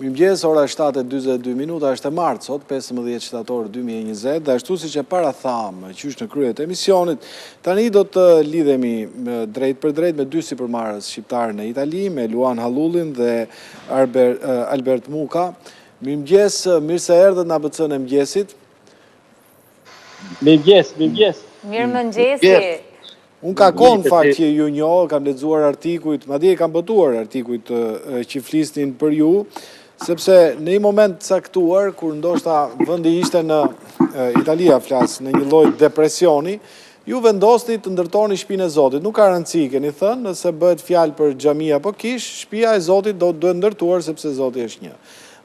Mirëmëngjes, ora 7:42 minuta, është e martë sot, 15 shtator 2020, dhe ashtu si që para thamë, qysh në kryet e emisionit, tani do të lidhemi drejt për drejt me dy sipërmarrës shqiptarë në Itali, me Luan Hallullin dhe Albert Muka. Mirëmëngjes, mirë se erdhët në ABC-n e mëngjesit. Mirëmëngjes, mirëmëngjes. Mirëmëngjesi. Unë ka konë fakt që ju njohë, kam lexuar artikujt, madje kam botuar artikujt që flisnin për ju, sepse në një moment caktuar, kur ndoshta vendi ishte në Italia flas, në një lloj depresioni, ju vendosni të ndërtoni shtëpinë e Zotit. Nuk ka rëndësi, keni thënë, nëse bëhet fjalë për xhami apo kish, shtëpia e Zotit do të ndërtuar sepse Zoti është një.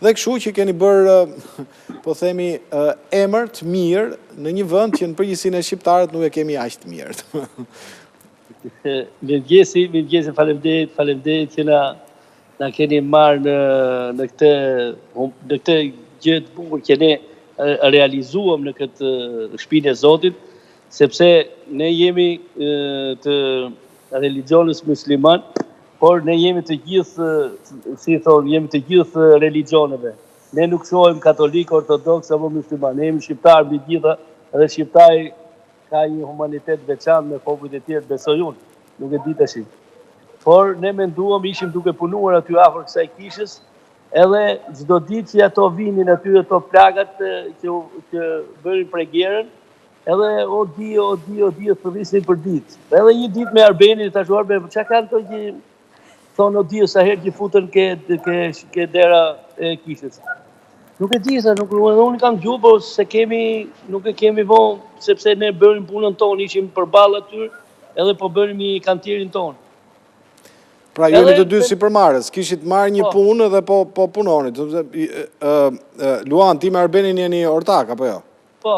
Dhe kështu që keni bërë, po themi, emër të mirë në një vend që në përgjithësinë e shqiptarët nuk e kemi aq të mirë. Mirëmëngjesi, faleminderit që na keni marrë në këtë gjë të bukur që ne realizuam në këtë shtëpinë e Zotit, sepse ne jemi të religionës musliman, por ne jemi të gjithë, si thonë, jemi të gjithë religioneve. Ne nuk shohim katolik, ortodoks apo musliman, ne jemi shqiptarë mbi gjitha, dhe shqiptari ka një humanitet veçantë me popujt e tjerë, besoj unë, nuk e di tash. Por ne menduam, ishim duke punuar aty afër kësaj kishës, edhe çdo ditë që ato vinin aty ato plagat që bërin pregjerën, edhe o Dio thërrisin për ditë. Edhe një ditë me Arbenin tash Arben, çka kanë këto që thonë o Dio sa herë që futën ke dera e kishës. Nuk e di sa, unë kam gjuhë, por nuk e kemi vonë, sepse ne bërim punën tonë, ishim përballë aty, edhe po bërim një kantierin tonë. Pra jeni të dy sipërmarrës, kishit marrë një punë dhe po punonit. Luan, ti me Arbenin jeni ortak, apo jo? Po.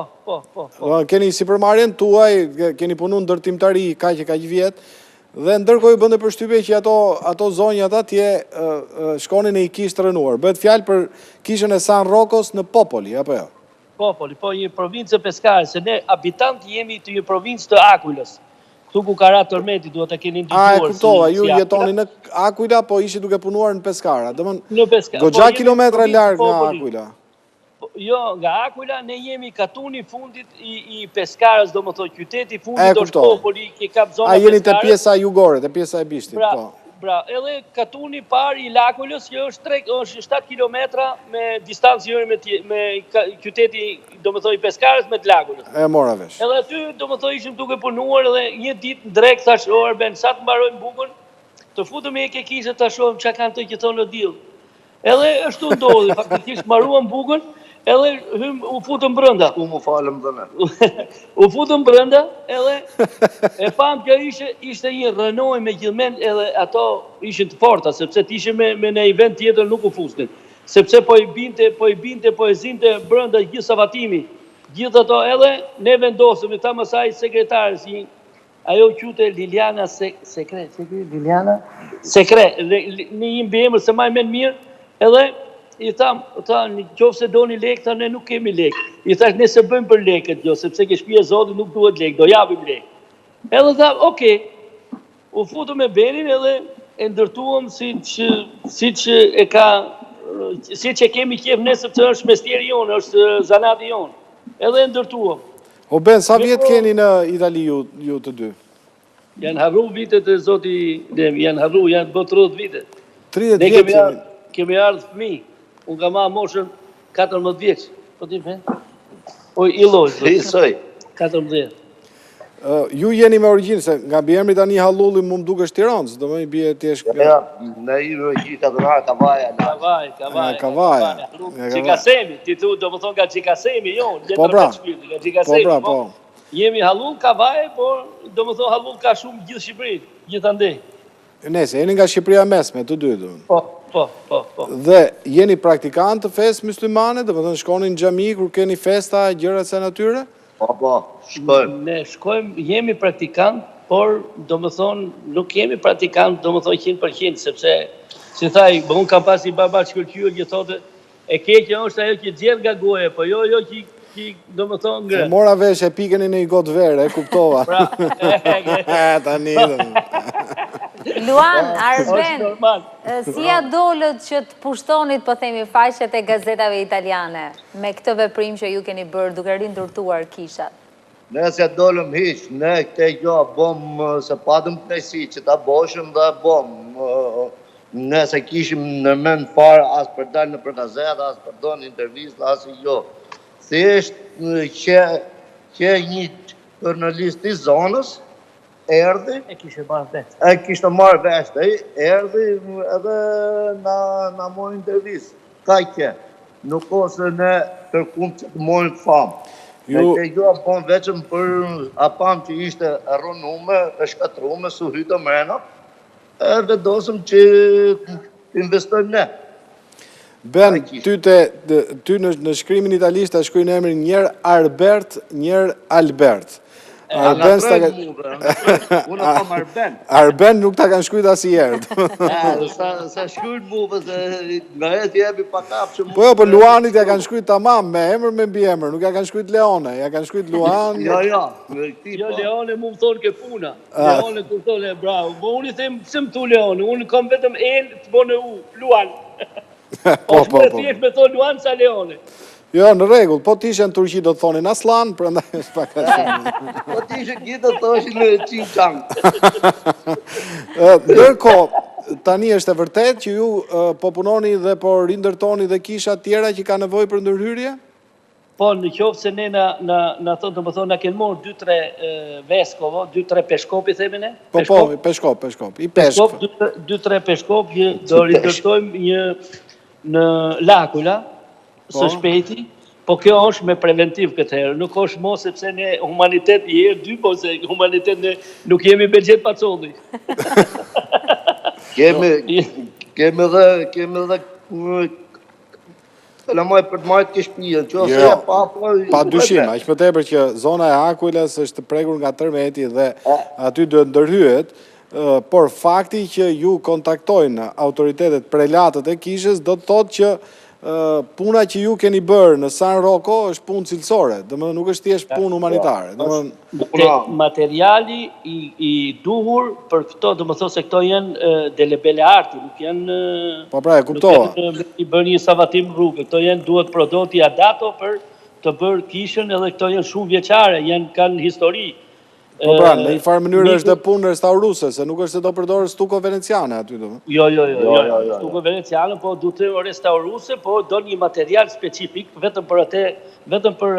Keni sipërmarrjen tuaj, keni punu në ndërtimtari kaq vjet, dhe ndërkohë ju bënde përshtypje që ato zonjat atje shkonin në i kishë të rënuar. Bëhet fjalë për kishën e San Rocos në Popoli, apo jo? Popoli, po një provincë peskare, se ne habitantë jemi të një provincë të Akuilës. Këtu ku ka ratë tërmeti, duhet të keni ndihmuar. E kuptova, ju jetoni në Akuila, po ishi duke punuar në Peskara. Në Peskara. Goxha kilometra larg nga Akuila. Jo, nga Akuila ne jemi katuni fundit i Peskarës, do më thoi, qyteti fundit është Popoli, që ka zona Peskarës. A jeni të pjesa jugore, të pjesa e Bishtit, po. Bra, edhe katuni par i Lakullës, që është 7 kilometra me distancë me qyteti, do më thoi, Peskarës me të Lakullës. E mora vesh. Edhe aty, do më thoi, ishim duke punuar, edhe një ditë në drek, thash, Arben, sa të mbarojmë bukën, të futëm e ke kishë të shohëm që kanë të që thonë në dilë. Edhe është të ndodhi, faktikisht maruam bukën, edhe u futëm brënda. U mu falem dhe me. U futëm brënda, edhe e pam kjo ishte një Renault me gjithmen, edhe ato ishin të forta, sepse t'ishe me në event tjetër nuk u fusnin. Sepse po i binte, po e zinte brënda gjithë savatimi. Gjithë ato, edhe ne vendosëm, e ta mësaj sekretarës, ajo qute Liliana Liliana? Sekret, një imbe emër se maj men mirë, edhe i tha, në qofë se do një lek, tha ne nuk kemi lek. I thash, ne se bëjmë për leket, jo, sepse ke shtëpia e Zotit nuk duhet lek, do japim lek. Edhe tha, okej, u futu me Benin edhe e ndërtuam si që kemi qef ne, sepse është mestjeri jonë, është zanati jonë. Edhe e ndërtuam. O Ben, sa vjet keni në Itali ju të dy? Janë harru vitet e Zoti, janë bë 30 vite. 30 vjetë? Kemi ardhë fëmi. Unë ka ma moshën 14 vjeç. Po ti fe? O, Iloj. Isoj. 14. Ju jeni me origjinë, se nga biemri tani Hallulli mu më duke Tiranës, do më i bje t'jesh... Në i origjinë Kavaja. Kavaja. Qikasemi, ti tu do më thonë ka Qikasemi, jo. Po pra, po. Jemi Hallull Kavaja, por do më thonë Hallull ka shumë gjithë Shqipëri, gjithë andej. Nese, jeni nga Shqipëria mesme, të dy. Po. Dhe jeni praktikant të festë muslimane, dhe më të në shkonin në xhami, kur keni festa, gjërat se natyre? Po, shkojmë. Ne shkojmë, jemi praktikant, por do më thonë, nuk jemi praktikant, do më thonë 100%, sepse, si thaj, unë kam pas i baba shkëllqyër, që thote, e keqja është ajo që gjerë nga goje, po jo që do më thonë ngre. E mora vesh e pikeni në i gotë vere, e kuptova. Pra, Tani, Luan, Është Arben, normal. si ja dolët që të pushtonit, po themi, faqet e gazetave italiane, me këtë veprim që ju keni bërë duke rindurtuar kishat? Ne se dolëm hiq, ne këte jo bom se patëm knesi që ta boshëm dhe bom. Ne se kishim në mend farë as për dalë në për gazet, as për do në intervjist, as jo. Thjesht që një jurnalist i zonës erdhi, E kishe marrë vetë. e kishte marrë vesh, erdhi edhe na mori intervjist. Ka që, nuk ose ne kërkum që të morin famë. Ne të jo apon veçëm për apam që ishte rënume, e shkatrume, su hytë mrena, e vendosëm që të investojmë ne. Ben, ty në shkrimin italisht ta shkruajnë emrin njërë Arbert, njërë Albert. Arben unë kam Arben. Arben nuk ta kanë shkruajt asnjëherë. Sa shkruajnë muve, se nga e t'jebi pa kap që Po jo, po Luanit ja kanë shkruajt tamam, me emër me mbi emër, nuk ja kanë shkruajt Leone, ja kanë shkruajt Luan. Jo, Leone mu më thonë ke puna. Leone të thonë, bravo. Po unë i them, pse më thu Leone, unë kam vetëm të bënë u, Luan. Po. Thjesht me thonë Luan sa Leone. Jo, në rregull, po t'ishe në Turqi do të thonin Aslan, prandaj është pak a shumë. Po t'ishe gjithë të thoshin në Qinqang. Ndërkohë, tani është e vërtet që ju po punoni dhe po rindërtoni dhe kisha tjera që ka nevojë për ndërhyrje? Po, në qoftë se ne na thonë, të më thonë, na kenë morë 2-3 veskovo, 2-3 peshkopi, themi ne? Po, peshkop, i peshk. 2-3 peshkop që do rindërtojmë një në Lakula, së shpejti, po kjo është me preventiv këtë herë, nuk është mos sepse ne humanitet i herë dy, po se humanitet ne nuk jemi belgjet pacolli. Kemi dhe kalamaj për të majtë kishpijën, që ose pa dyshim, aq më tepër që zona e Akuilas është prekur nga tërmeti dhe aty do ndërhyet, por fakti që ju kontaktojnë autoritetet prelatët e kishës do të thotë që puna që ju keni bërë në San Rocco është punë cilësore, domethënë nuk është thjesht punë humanitare. Materiali i duhur për këto, domethënë se këto janë delebele arti, nuk janë Po pra, e kuptova. I bën një savatim rrugë, këto janë duhet prodoti adato për të bërë kishën edhe këto janë shumë vjeçare, kanë histori. Po pra, në një farë mënyrë është dhe punë restauruse, se nuk është se do përdorë stuko veneciane aty do. Jo, stuko veneciane, po du të restauruse, po do një material specifik, vetëm për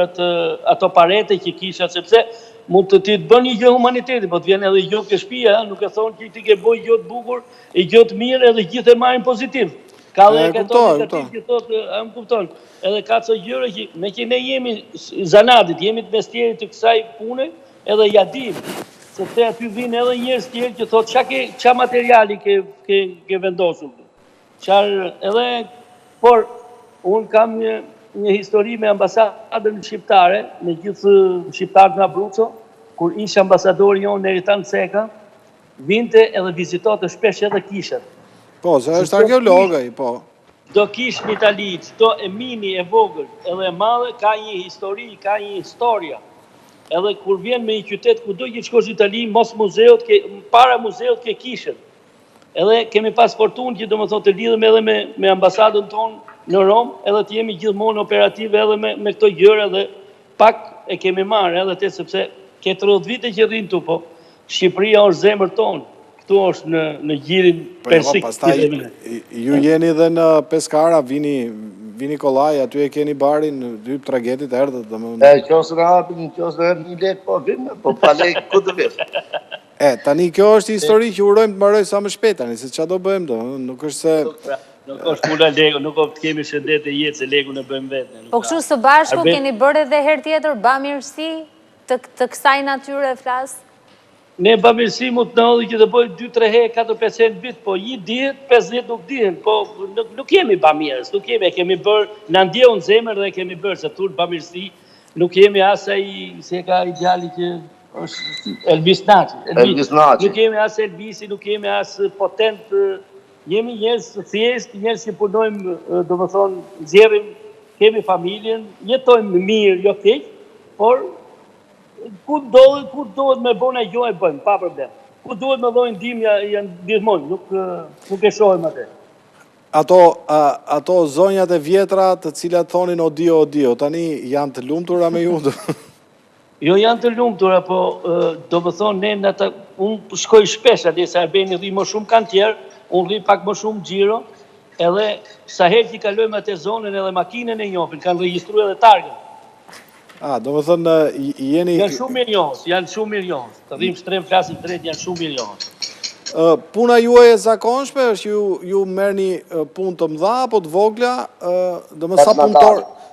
ato parete që kisha, sepse mund të ti të bën një gjë humaniteti, po të vjen edhe gjë ke shtëpia, nuk e thonë që ti ke bëj gjë të bukur, e gjë të mirë edhe gjithë e marrin pozitiv. Ka dhe këto negativ që thotë, më kupton, edhe ka të gjëra që me që ne jemi zanatit, jemi të mestjerit të kësaj pune, edhe ja dim, sepse aty vinë edhe njerëz tjerë që thotë qa materiali ke vendosur. Por unë kam një histori me ambasadën shqiptare, me gjithë shqiptarët nga Abruzzo, kur ishë ambasadori jonë Neritan Ceka, vinte edhe vizitote shpesh edhe kishat. Po, se është arkeologë, po. Do kish në Itali, do e mini, e vogël, edhe e madhe, ka një histori, ka një historia. Edhe kur vjen me një qytet ku do që shkosh në Itali, mos muzeot, para muzeot ke kishën. Edhe kemi pas fortunë që do më thotë të lidhëm edhe me ambasadën tonë në Rom, edhe të jemi gjithmonë operative edhe me këto gjëra dhe pak e kemi marrë edhe te sepse ke 30 vite që rrinë tu, po Shqipëria është zemër tonë. Këtu është në gjirin persik. Pastaj, ju jeni dhe në Peskara, vini kollaj, aty e keni barin, dy tragetit erdhët. Qosë në hapin, qosë në një lek, po vimë, po pa lek, ku të vimë. Tani kjo është histori që urojmë të marroj sa më shpejt, tani, se qa do bëjmë do, nuk është se... Nuk është puna legu, nuk është kemi shëndet e jetë, se legu në bëjmë vetë. Po kështu së bashku keni bërë edhe her tjetër bamirësi të kësaj natyre flasë? Ne bamirësi mu të nëllë që të bëjë 2-3 he, 4-5 vit, po i dihet, 50 nuk dihen, po nuk kemi bamirës, nuk kemi bërë, në ndjehu në zemër dhe kemi bërë, se turë bamirësi, nuk kemi asaj, se ka ideali që është Elvis Naci. Nuk kemi asë Elvisi, nuk kemi asë potent, jemi njërës thjesht, njërës që punojmë, do më thonë, zjerim, kemi familjen, jetojmë mirë, jo keq, por kur dohet me bona jo e bëjmë, pa problem. ku duhet me dhojnë ndihmë janë ndihmojnë, nuk e shohim atë. Ato zonjat e vjetra të cilat thonin odio, tani janë të lumtura me ju? Jo janë të lumtura, po do më thonë, unë shkoj shpesh, adhe se Arbeni rri më shumë kanë tjerë, unë rri pak më shumë gjiro, edhe sa herë që kalojmë atë zonën edhe makinën e njofin, kanë regjistru edhe targën. Do më thënë, jeni... Janë shumë mirë njohës, të rrim shtrem klasit drejt janë shumë mirë njohës. Puna juaj e zakonshme është ju merrni punë të mëdha apo të vogla, do më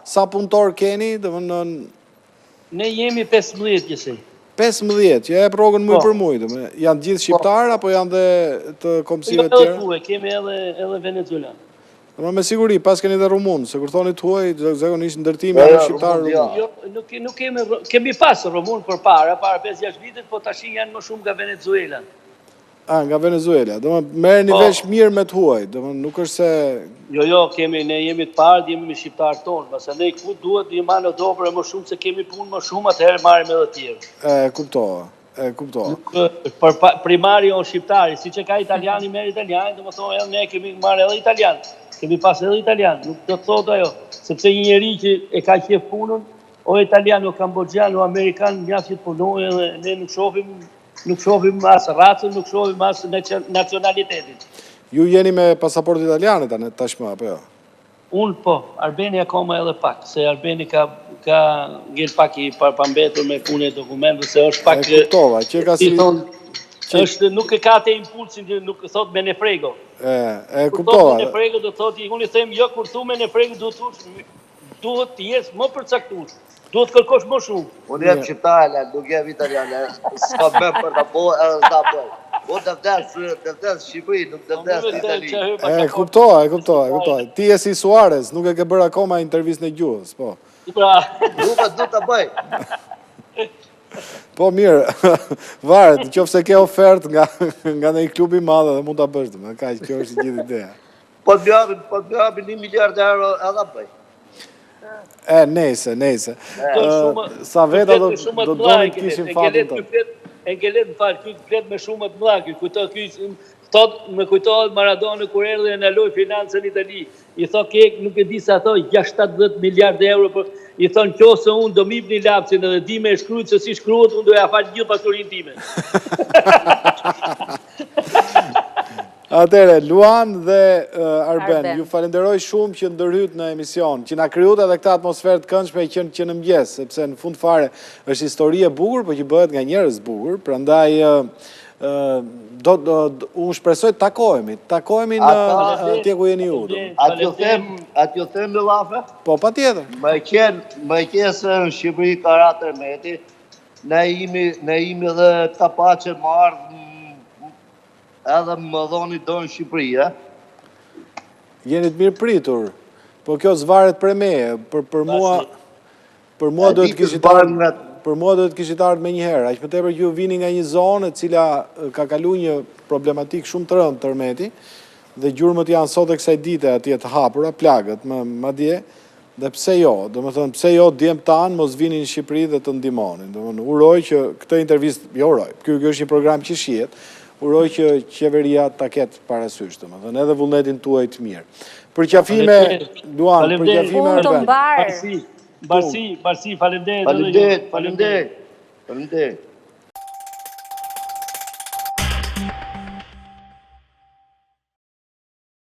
sa punëtor keni, do më në... Ne jemi 15 gjësej. 15, që e progën muj për muj, janë gjithë shqiptarë apo janë dhe të komësive tjera? Kemi edhe venezuelanë. Me siguri, pas keni dhe rumunë, se kur thoni të huaj, zakonisht ndërtimi janë shqiptarë rumunë. Jo, nuk kemi pasë rumunë për para 5-6 vitet, po tash janë më shumë nga Venezuela. Nga Venezuela, do më merë një vesh mirë me të huaj, do më nuk është se... Jo, ne jemi të parë, jemi me shqiptarë tonë, mëse ne ku duhet një manë o dobre më shumë, se kemi punë më shumë, atëherë marim edhe tjerë. Kuptoha. Për primari o shqiptari, si që ka italiani, merë italiani, do më thonë edhe ne kemi marë edhe italian, kemi pas edhe italian, nuk do të thotë ajo, sepse një njeri që e ka qef punën, o italian, o kambodjan, o amerikan, mjaftë që të punojë edhe ne nuk shohim as racën, nuk shohim as nacionalitetin. Ju jeni me pasaport italiane tashmë, apo jo? Unë po, Arbeni akoma edhe pak, se Arbeni ka ngel pak i përpambetur me punë e dokumentës, se është pak... E kuptova, që ka si... Nuk e ka të impulsin, nuk thot me ne frego. E kuptova. Me ne frego do thot, unë i them, jo, kur thu me ne frego duhet të jesë më përcaktuar. Duhet kërkosh më shumë. Unë jem shqiptare, nuk jem italiane, s'ka me për të po, edhe s'ka po. Po të vdes Shqipëri, nuk të vdes Itali. E kuptova. Ti e si Suarez, nuk e ke bërë akoma intervjist në gjuhës, po. Duhet du të bëj. Po mirë, varet, qofse ke ofert nga në i klubi madhe dhe mund të bësh të me, ka që kjo është gjithë ideja. Po të bjabi 1 miliard euro edhe bëj. Nese. Sa veta do doni të kishim fatin të. Engelet më falë, këtë flet me shumë të mëdha, me kujtohet Maradona kur erdhe e në loj financën në Itali. I thot nuk e di sa thoi 70 miliard euro, i thonë qose unë do mip një lapsin edhe di me shkrujt se si shkruat, unë do ja falë gjithë pasurin time. Atere, Luan dhe Arben, ju falenderoj shumë që ndërhyt në emision, që na kryut edhe këta atmosferë të këndshme që në mëgjes, sepse në fund fare është histori e bukur, po që bëhet nga njerëz bukur, prandaj unë shpresoj të takohemi në atje ku jeni ju. Atë ju them në lafe? Po, pa tjetër. Më qesë në Shqipëri karatër meti, ne imi dhe të pache më ardhë edhe më dhoni do në Shqipëri, Jeni të mirë pritur, po kjo zvaret për me, për mua do të kishit ardhë me njëherë, aqë më tepër ju vini nga një zonë e cila ka kalu një problematik shumë të rëndë tërmeti, dhe gjurëmët janë sot e kësaj dite atje të hapura, plagët, ma dje, dhe pse jo, do më thënë, pse jo djemë tanë mos vini në Shqipëri dhe të ndimonin, do më uroj që këtë intervist, jo uroj, kjo është një program që shihet, uroj që qeveria ta ketë parasysh, domethënë edhe vullnetin tuaj të mirë. Për qafime, Luan, për qafime Arben. Barsi, faleminderit. Faleminderit.